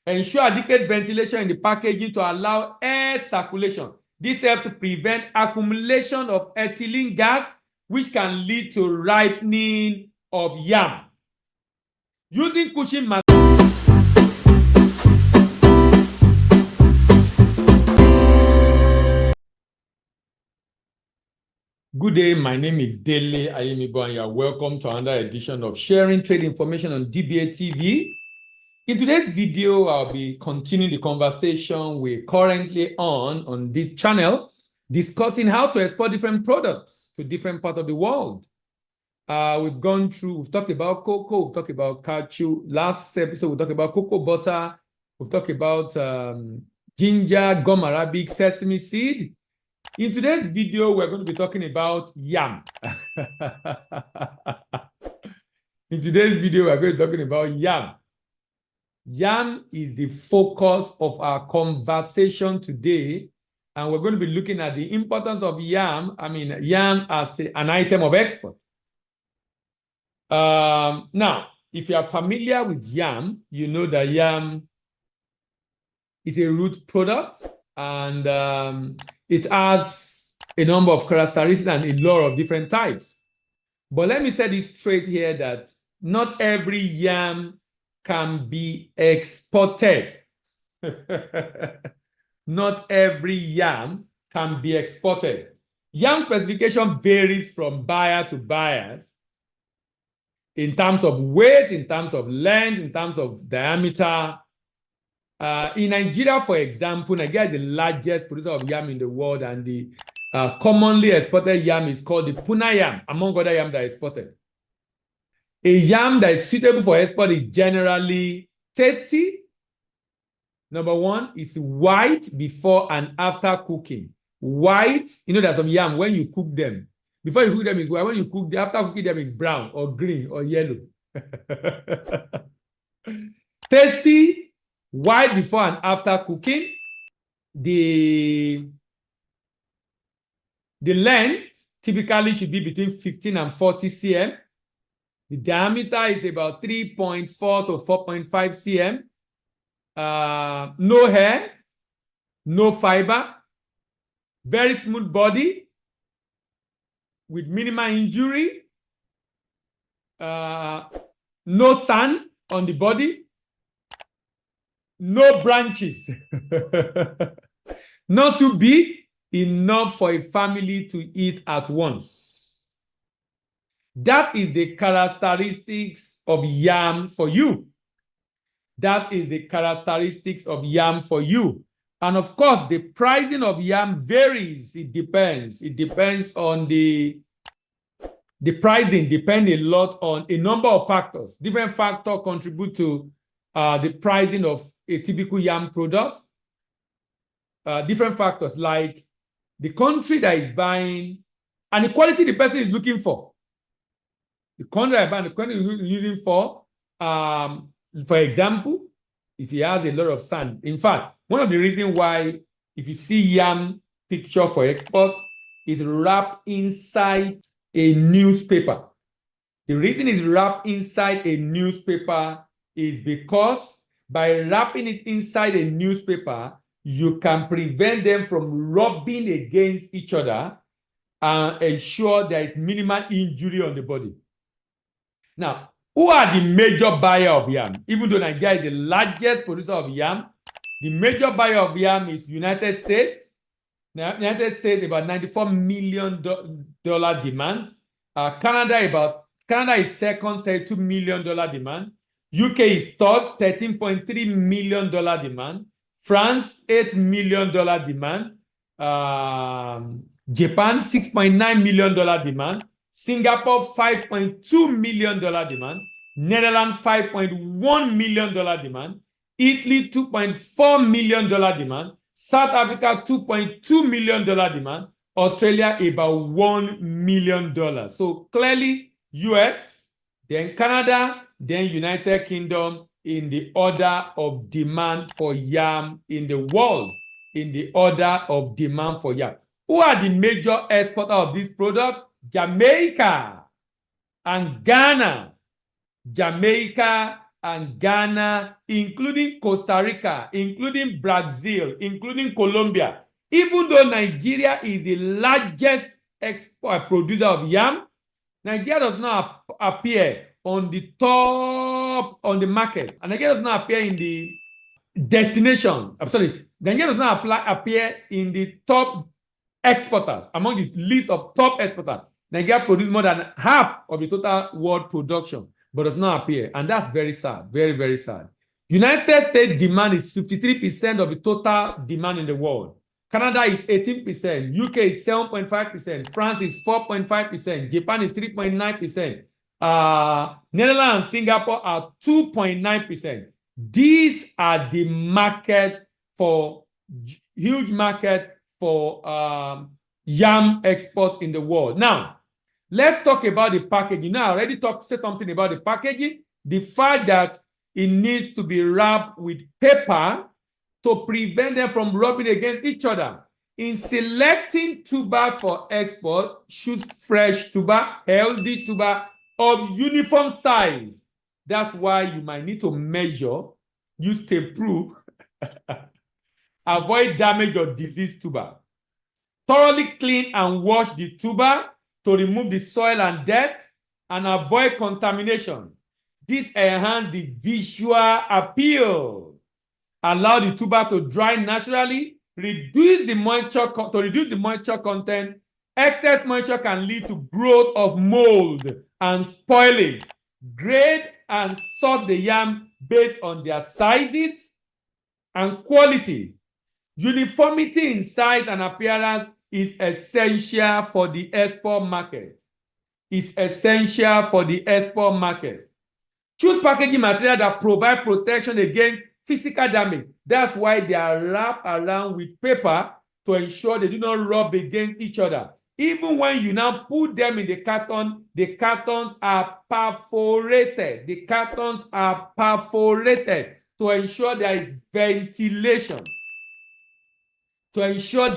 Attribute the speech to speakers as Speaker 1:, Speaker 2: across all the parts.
Speaker 1: Ensure adequate ventilation in the packaging to allow air circulation. This helps to prevent accumulation of ethylene gas, which can lead to ripening of yam. Using cushion material. Good day, my name is Dele Ayemibo, and you are welcome to another edition of Sharing Trade Information on DBA TV. In today's video, I'll be continuing the conversation we're currently on this channel, discussing how to export different products to different parts of the world. We've talked about cocoa, we've talked about cashew. Last episode, we talked about cocoa butter, we've talked about ginger, gum arabic, sesame seed. In today's video, we're going to be talking about yam. In today's video, we're going to be talking about yam. Yam is the focus of our conversation today, and we're going to be looking at the importance of yam. Yam as an item of export. Now, if you are familiar with yam, you know that yam is a root product, and it has a number of characteristics and a lot of different types. But let me say this straight here, that not every yam can be exported. Not every yam can be exported. Yam specification varies from buyer to buyers in terms of weight, in terms of length, in terms of diameter. In Nigeria, for example, Nigeria is the largest producer of yam in the world, and the commonly exported yam is called the Puna yam, among other yam that are exported. A yam that is suitable for export is generally tasty. Number one is white before and after cooking. White, there's some yam when you cook them. Before you cook them is white. When you cook them, after cooking them is brown or green or yellow. Tasty, white before and after cooking. The length typically should be between 15 and 40 cm. The diameter is about 3.4 to 4.5 cm. No hair, no fiber, very smooth body with minimal injury, no sand on the body, no branches, not too big, enough for a family to eat at once. That is the characteristics of yam for you. That is the characteristics of yam for you. And of course, the pricing of yam varies. It depends. It depends on the pricing depends a lot on a number of factors. Different factors contribute to the pricing of a typical yam product. Different factors like the country that is buying and the quality the person is looking for. The country that is buying, the quality is using for example, if he has a lot of sand. In fact, one of the reasons why, if you see yam picture for export, is wrapped inside a newspaper. The reason it's wrapped inside a newspaper is because by wrapping it inside a newspaper, you can prevent them from rubbing against each other and ensure there is minimal injury on the body. Now, who are the major buyer of yam? Even though Nigeria is the largest producer of yam, the major buyer of yam is United States. Now, United States, about $94 million demand. Canada is second, $32 million demand. UK is third, $13.3 million demand. France, $8 million demand. Japan, $6.9 million demand. Singapore, $5.2 million demand. Netherlands, $5.1 million demand. Italy, $2.4 million demand. South Africa, $2.2 million demand. Australia, about $1 million. So clearly, US, then Canada, then United Kingdom in the order of demand for yam in the world. In the order of demand for yam. Who are the major exporters of this product? Jamaica and Ghana. Jamaica and Ghana, including Costa Rica, including Brazil, including Colombia. Even though Nigeria is the largest producer of yam, Nigeria does not appear on the top on the market, and Nigeria does not appear in the destination. I'm sorry, Nigeria does not appear in the top exporters, among the list of top exporters. Nigeria produces more than half of the total world production, but does not appear. And that's very sad, very, very sad. United States demand is 53% of the total demand in the world. Canada is 18%, UK is 7.5%, France is 4.5%, Japan is 3.9%, Netherlands and Singapore are 2.9%. These are the market for huge market for yam export in the world. Now, let's talk about the packaging. Now, I already said something about the packaging. The fact that it needs to be wrapped with paper to prevent them from rubbing against each other. In selecting tuber for export, choose fresh tuber, healthy tuber of uniform size. That's why you might need to measure, use tape proof, avoid damage or disease tuber. Thoroughly clean and wash the tuber to remove the soil and dirt and avoid contamination. This enhances the visual appeal. Allow the tuber to dry naturally, reduce the moisture content. Excess moisture can lead to growth of mold and spoilage. Grade and sort the yam based on their sizes and quality. Uniformity in size and appearance is essential for the export market. It's essential for the export market. Choose packaging material that provide protection against physical damage. That's why they are wrapped around with paper to ensure they do not rub against each other. Even when you now put them in the cartons are perforated. The cartons are perforated to ensure there is ventilation. Ensure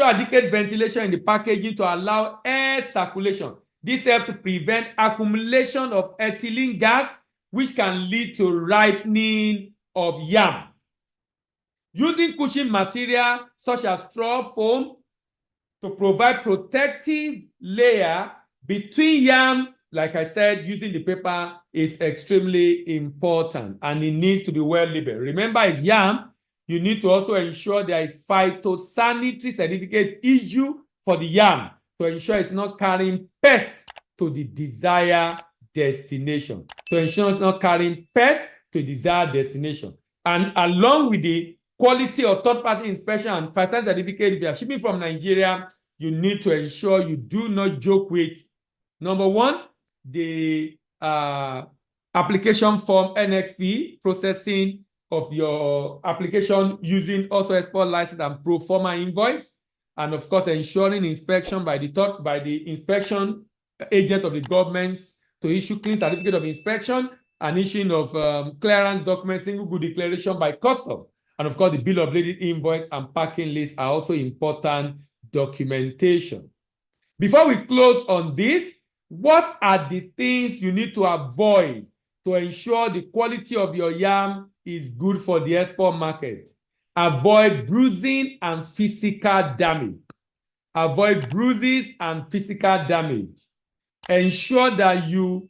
Speaker 1: adequate ventilation in the packaging to allow air circulation. This helps to prevent accumulation of ethylene gas, which can lead to ripening of yam. Using cushion material such as straw foam to provide protective layer between yam, like I said, using the paper is extremely important and it needs to be well labeled. Remember, it's yam. You need to also ensure there is phytosanitary certificate issue for the yam to ensure it's not carrying pests to the desired destination. And along with the quality or third-party inspection and phytosanitary certificate, if you are shipping from Nigeria, you need to ensure you do not joke with, number one, the application form NXP processing of your application using also export license and pro forma invoice, and of course ensuring inspection by the inspection agent of the governments to issue clean certificate of inspection and issuing of clearance documents, single good declaration by custom, and of course the bill of lading invoice and packing list are also important documentation. Before we close on this, what are the things you need to avoid to ensure the quality of your yam is good for the export market? Avoid bruising and physical damage. Avoid bruises and physical damage. Ensure that you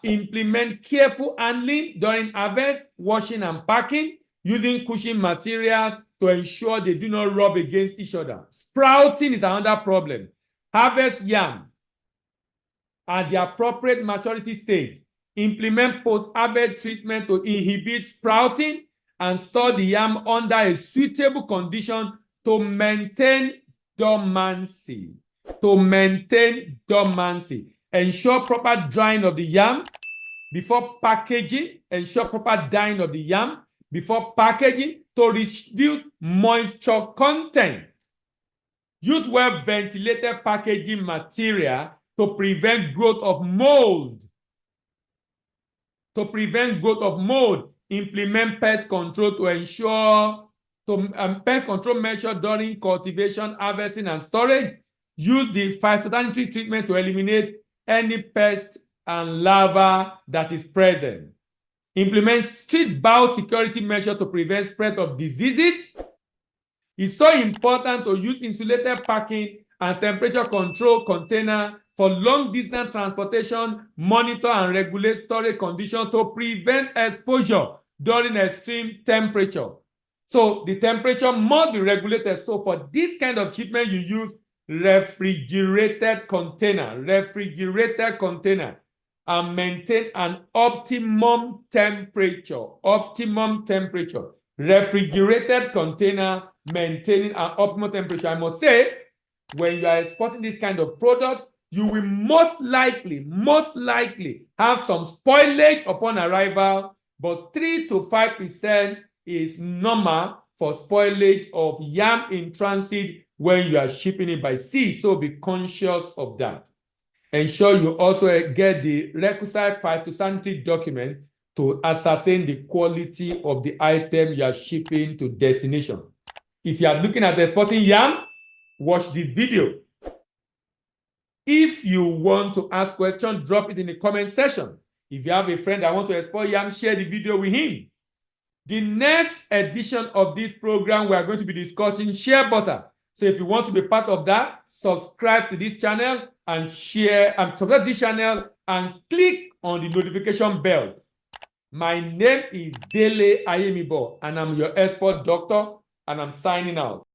Speaker 1: implement careful handling during harvest, washing, and packing, using cushion materials to ensure they do not rub against each other. Sprouting is another problem. Harvest yam at the appropriate maturity stage. Implement post-harvest treatment to inhibit sprouting and store the yam under a suitable condition to maintain dormancy. Ensure proper drying of the yam before packaging. To reduce moisture content. Use well-ventilated packaging material to prevent growth of mold. Implement pest control to ensure pest control measures during cultivation, harvesting, and storage. Use the phytosanitary treatment to eliminate any pest and larva that is present. Implement strict biosecurity measures to prevent spread of diseases. It's so important to use insulated packing and temperature control container for long distance transportation, monitor and regulate storage conditions to prevent exposure during extreme temperature. So the temperature must be regulated. So for this kind of shipment, you use refrigerated container, and maintain an optimum temperature. Refrigerated container maintaining an optimal temperature. I must say, when you are exporting this kind of product, you will most likely have some spoilage upon arrival, but 3 to 5% is normal for spoilage of yam in transit when you are shipping it by sea. So be conscious of that. Ensure you also get the requisite phytosanitary document to ascertain the quality of the item you are shipping to destination. If you are looking at exporting yam, watch this video. If you want to ask questions, drop it in the comment section. If you have a friend that wants to export yam, share the video with him. The next edition of this program, we are going to be discussing shea butter. So if you want to be part of that, subscribe to this channel and share and subscribe to this channel and click on the notification bell. My name is Dele Ayemibo and I'm your export doctor and I'm signing out.